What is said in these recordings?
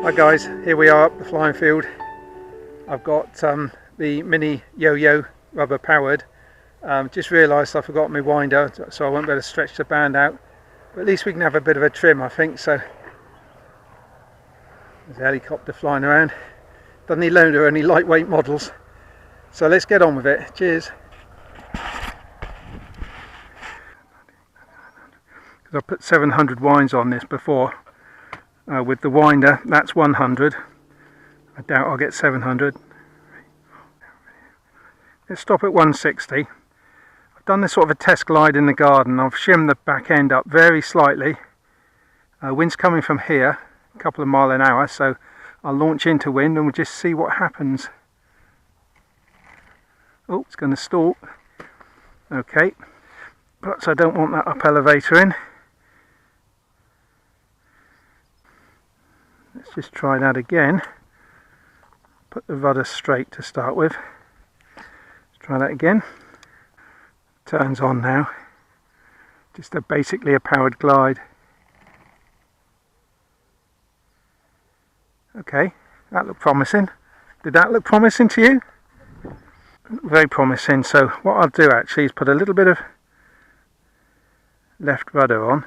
Hi guys, here we are up the flying field. I've got the mini Yoyo rubber powered. Just realised I forgot my winder, so I won't be able to stretch the band out. But at least we can have a bit of a trim, I think. So there's a helicopter flying around. Doesn't need load or any lightweight models. So let's get on with it. Cheers. Because I put 700 winds on this before. With the winder, that's 100. I doubt I'll get 700. Let's stop at 160. I've done this sort of a test glide in the garden. I've shimmed the back end up very slightly. Wind's coming from here, a couple of miles an hour, so I'll launch into wind and we'll just see what happens. Oh, it's going to stall. Okay, perhaps I don't want that up elevator in. Let's just try that again. Put the rudder straight to start with. Let's try that again. Turns on now. Just basically a powered glide. Okay, that looked promising. Did that look promising to you? Very promising. So what I'll do actually is put a little bit of left rudder on.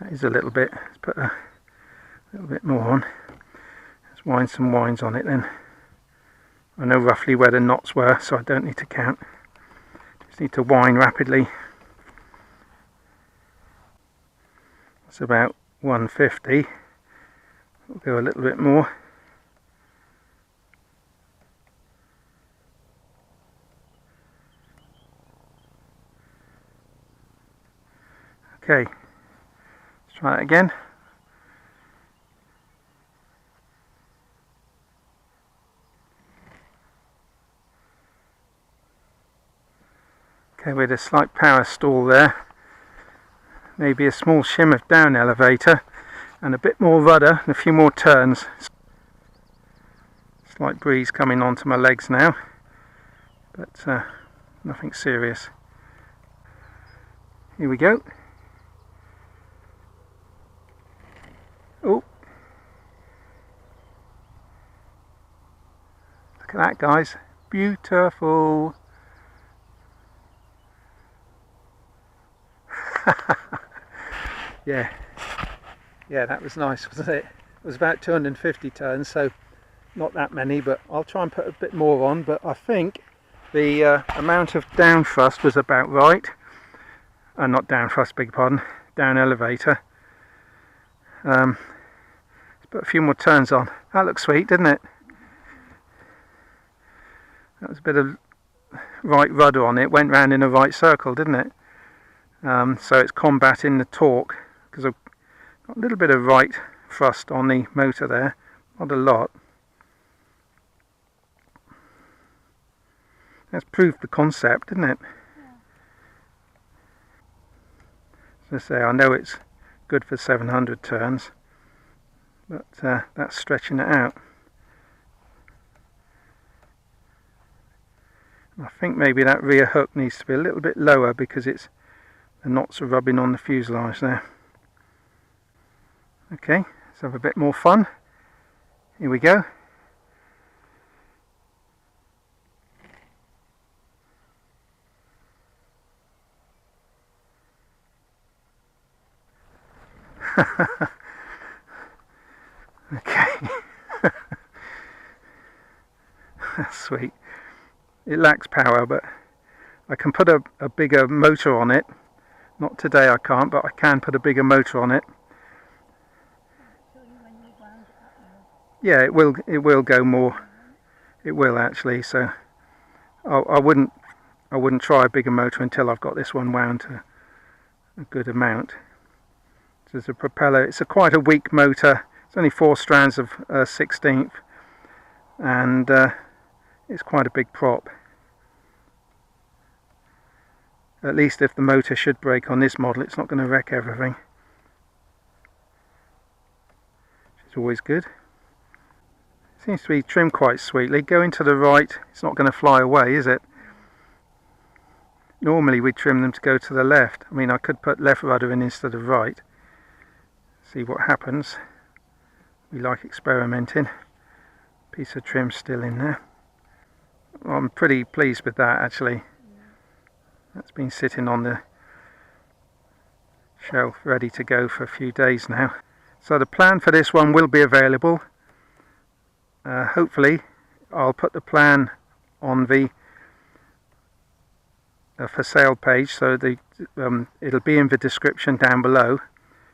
That is a little bit. Let's put a little bit more on. Let's wind some winds on it then. I know roughly where the knots were, so I don't need to count. Just need to wind rapidly. It's about 150. We'll go a little bit more. Okay, let's try that again. Okay, with a slight power stall there, maybe a small shim of down elevator and a bit more rudder and a few more turns. Slight breeze coming onto my legs now, but nothing serious. Here we go. Oh, look at that, guys, beautiful. yeah, that was nice, wasn't it? It was about 250 turns, so not that many, but I'll try and put a bit more on. But I think the amount of down thrust was about right. Not down thrust, beg your pardon, down elevator. Let's put a few more turns on. That looks sweet, didn't it? That was a bit of right rudder on it, went round in a right circle, didn't it? So it's combating the torque, because I've got a little bit of right thrust on the motor there, not a lot. That's proved the concept, didn't it? Yeah. As I say, I know it's good for 700 turns, but that's stretching it out. I think maybe that rear hook needs to be a little bit lower because the knots are rubbing on the fuselage there. Okay, let's have a bit more fun. Here we go. Okay. That's sweet. It lacks power, but I can put a bigger motor on it. Not today I can't, but I can put a bigger motor on it. Yeah, it will go more. It will actually, so I wouldn't try a bigger motor until I've got this one wound to a good amount. So there's a propeller. It's quite a weak motor. It's only 4 strands of 1/16, and it's quite a big prop. At least if the motor should break on this model, it's not going to wreck everything. Which is always good. Seems to be trimmed quite sweetly. Going to the right, it's not going to fly away, is it? Normally we trim them to go to the left. I mean, I could put left rudder in instead of right. See what happens. We like experimenting. Piece of trim still in there. Well, I'm pretty pleased with that actually. That's been sitting on the shelf ready to go for a few days now. So the plan for this one will be available. Hopefully I'll put the plan on the for sale page, so it'll be in the description down below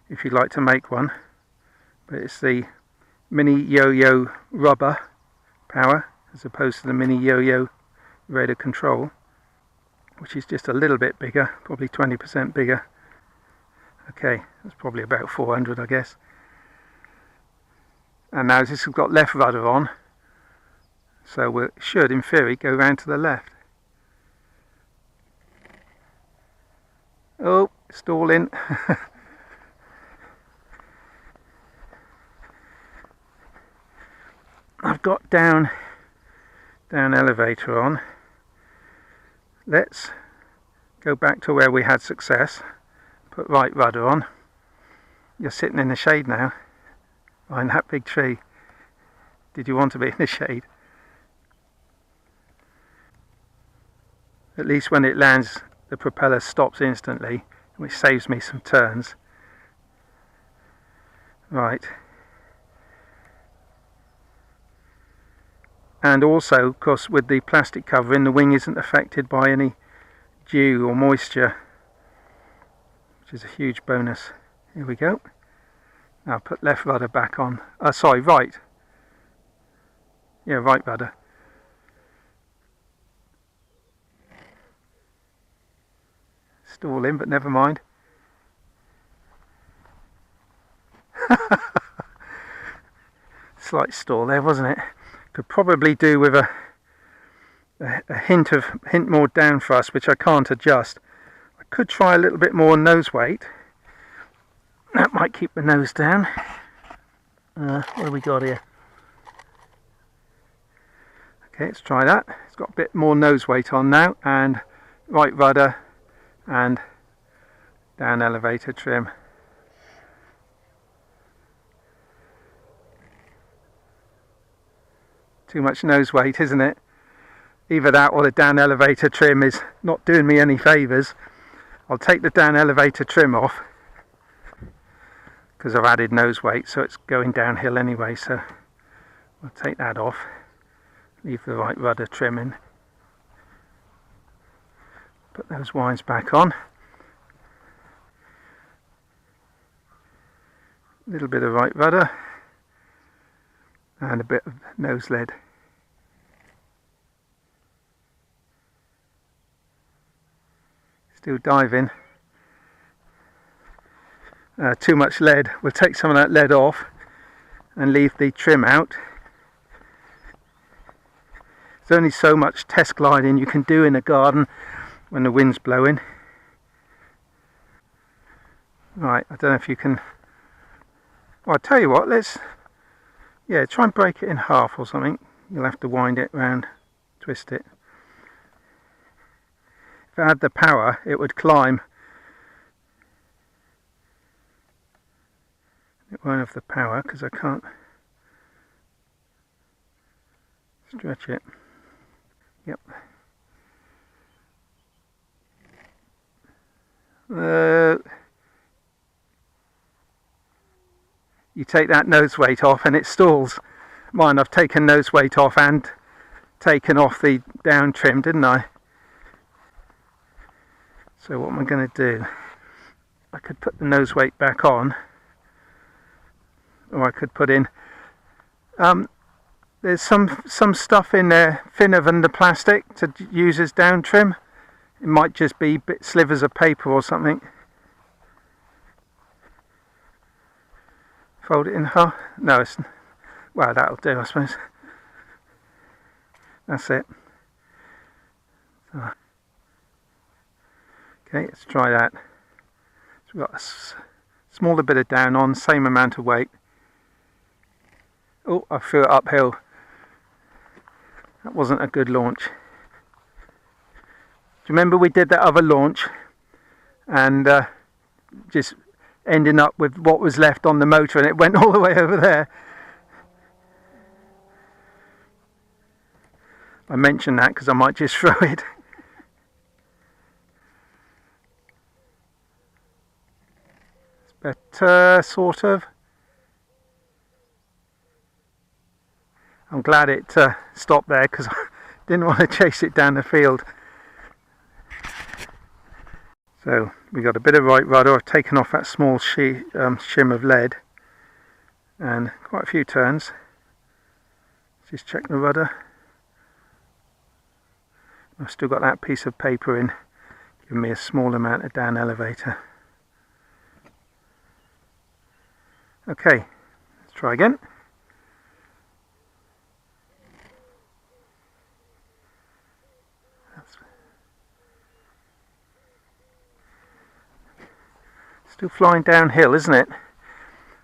if you'd like to make one. But it's the mini Yoyo rubber power as opposed to the mini Yoyo rate of control, which is just a little bit bigger, probably 20% bigger. Okay, that's probably about 400 I guess. And now this has got left rudder on, so we should in theory go round to the left. Oh, stalling. I've got down elevator on. Let's go back to where we had success. Put right rudder on. You're sitting in the shade now, behind that big tree. Did you want to be in the shade? At least when it lands, the propeller stops instantly, which saves me some turns. Right. And also, of course, with the plastic covering, the wing isn't affected by any dew or moisture, which is a huge bonus. Here we go. Now put left rudder back on. Sorry, right. Yeah, right rudder. Stalling, but never mind. Slight stall there, wasn't it? Could probably do with a hint more down thrust, which I can't adjust. I could try a little bit more nose weight. That might keep the nose down. What have we got here? Okay, let's try that. It's got a bit more nose weight on now, and right rudder and down elevator trim. Too much nose weight, isn't it? Either that or the down elevator trim is not doing me any favours. I'll take the down elevator trim off because I've added nose weight, so it's going downhill anyway, so I'll take that off. Leave the right rudder trim in. Put those wines back on. A little bit of right rudder and a bit of nose lead. Still diving. Too much lead. We'll take some of that lead off and leave the trim out. There's only so much test gliding you can do in a garden when the wind's blowing. Right, I don't know if you can... Well, I'll tell you what, try and break it in half or something. You'll have to wind it round, twist it. If I had the power, it would climb. It won't have the power because I can't stretch it. Yep. You take that nose weight off and it stalls. Mine, I've taken nose weight off and taken off the down trim, didn't I? So what am I going to do? I could put the nose weight back on, or I could put in there's some stuff in there thinner than the plastic to use as down trim. It might just be slivers of paper or something. Fold it in half. No, well, that'll do, I suppose. That's it. So, okay, let's try that. So we've got a smaller bit of down on, same amount of weight. Oh, I threw it uphill. That wasn't a good launch. Do you remember we did that other launch and just ending up with what was left on the motor, and it went all the way over there? I mention that because I might just throw it. It's better, sort of. I'm glad it stopped there because I didn't want to chase it down the field. So we got a bit of right rudder. I've taken off that small shim of lead and quite a few turns. Just check the rudder. I've still got that piece of paper in, giving me a small amount of down elevator. Okay, let's try again. Still flying downhill, isn't it?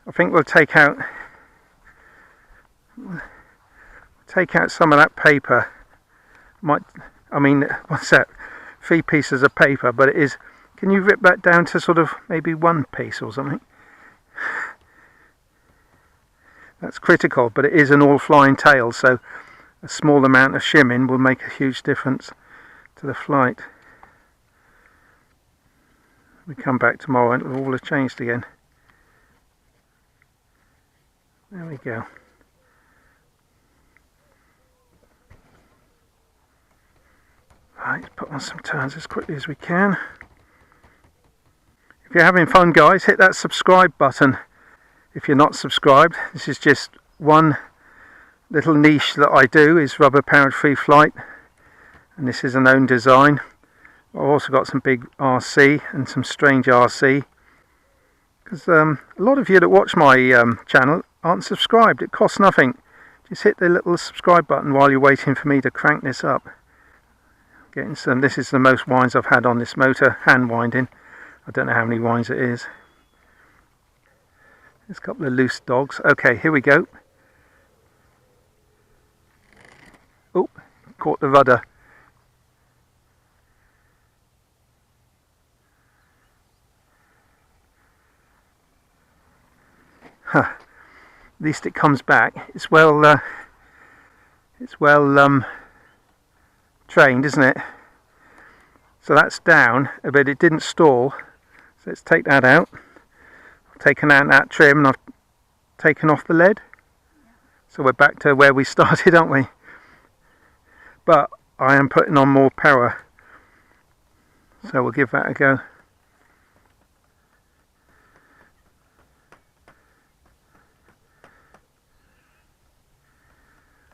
I think we'll take out some of that paper. I mean, what's that? 3 pieces of paper, but it is. Can you rip that down to sort of maybe 1 piece or something? That's critical, but it is an all-flying tail, so a small amount of shimming will make a huge difference to the flight. We come back tomorrow and it'll all have changed again. There we go. Right, put on some turns as quickly as we can. If you're having fun, guys, hit that subscribe button. If you're not subscribed, this is just one little niche that I do, is rubber powered free flight, and this is an own design. I've also got some big RC and some strange RC, because a lot of you that watch my channel aren't subscribed. It costs nothing. Just hit the little subscribe button while you're waiting for me to crank this up. Getting some. This is the most winds I've had on this motor, hand winding. I don't know how many winds it is. There's a couple of loose dogs. Okay, here we go. Oh, caught the rudder. Huh. At least it comes back. It's well trained, isn't it? So that's down, but it didn't stall. So let's take that out. I've taken out that trim and I've taken off the lead. So we're back to where we started, aren't we? But I am putting on more power. So we'll give that a go.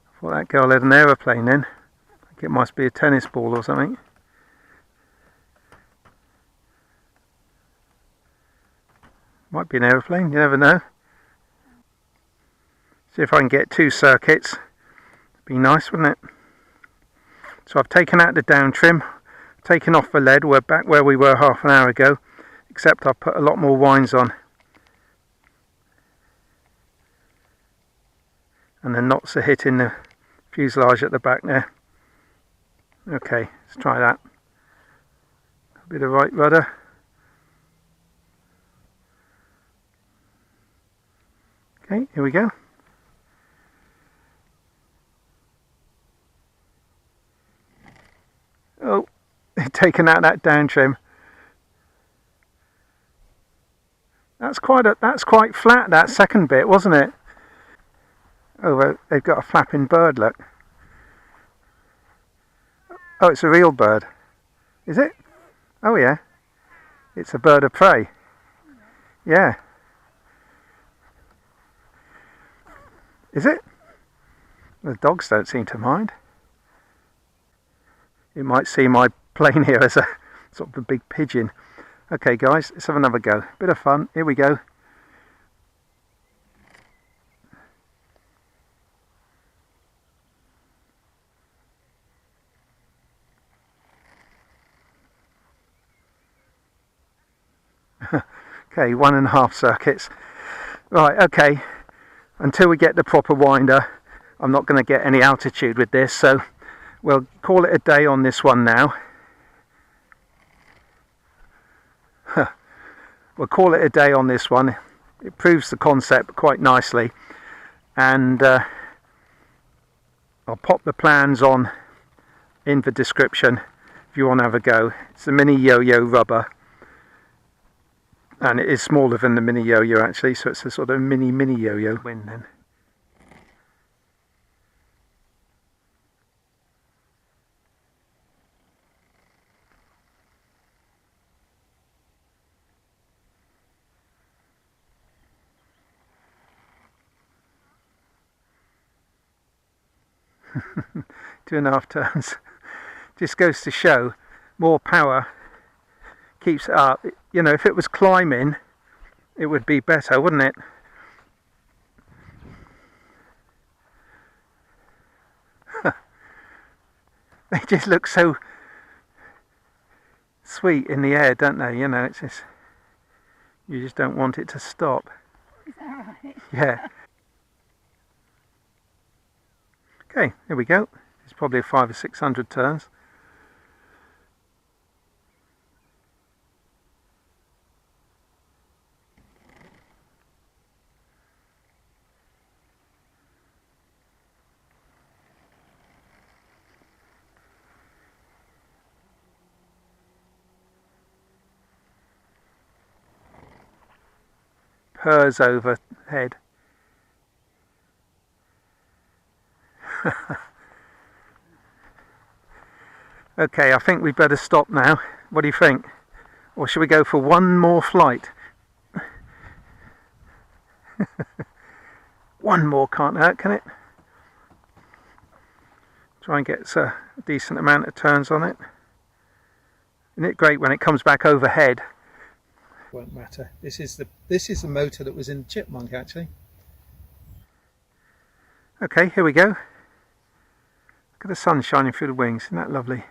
I thought that girl had an aeroplane then. I think it must be a tennis ball or something. Might be an aeroplane, you never know. See if I can get 2 circuits. It'd be nice, wouldn't it? So I've taken out the down trim, taken off the lead. We're back where we were half an hour ago, except I've put a lot more winds on. And the knots are hitting the fuselage at the back there. Okay, let's try that. A bit of right rudder. Okay, here we go. Oh, taken out that down trim. That's quite flat, that second bit, wasn't it? Oh, well, they've got a flapping bird, look. Oh, it's a real bird. Is it? Oh yeah. It's a bird of prey. Yeah. Is it? The dogs don't seem to mind. You might see my plane here as a sort of a big pigeon. Okay guys, let's have another go. Bit of fun. Here we go. Okay, 1.5 circuits. Right, okay. Until we get the proper winder, I'm not going to get any altitude with this, so we'll call it a day on this one now. We'll call it a day on this one. It proves the concept quite nicely, and I'll pop the plans on in the description if you want to have a go. It's a mini Yoyo rubber, and it is smaller than the mini Yoyo actually, so it's a sort of mini Yoyo. Win then. Two and a half turns. Just goes to show more power keeps it up. You know, if it was climbing, it would be better, wouldn't it? They just look so sweet in the air, don't they? You know, it's just, you just don't want it to stop. Is that right? Yeah. Okay, here we go. It's probably 500 or 600 turns. Purrs overhead. Okay, I think we better stop now. What do you think? Or should we go for one more flight? One more can't hurt, can it? Try and get a decent amount of turns on it. Isn't it great when it comes back overhead? Won't matter. This is the motor that was in the Chipmunk actually. Okay, here we go. Look at the sun shining through the wings. Isn't that lovely?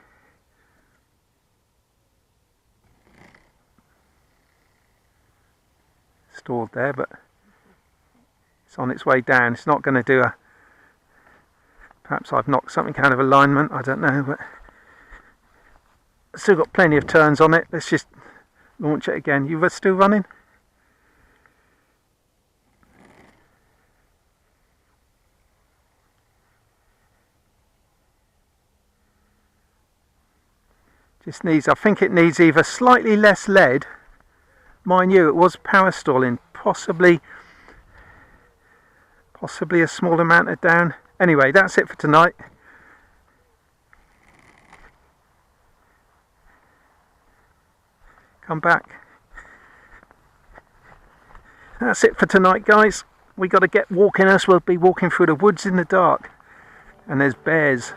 Stalled there, but it's on its way down. It's not going to do a... Perhaps I've knocked something out of alignment, I don't know, but still got plenty of turns on it. Let's just launch it again. You were still running? Just needs, I think it needs either slightly less lead. Mind you, it was power stalling, possibly a small amount of down. Anyway, that's it for tonight. Come back. That's it for tonight, guys. We got to get walking, else we'll be walking through the woods in the dark. And there's bears.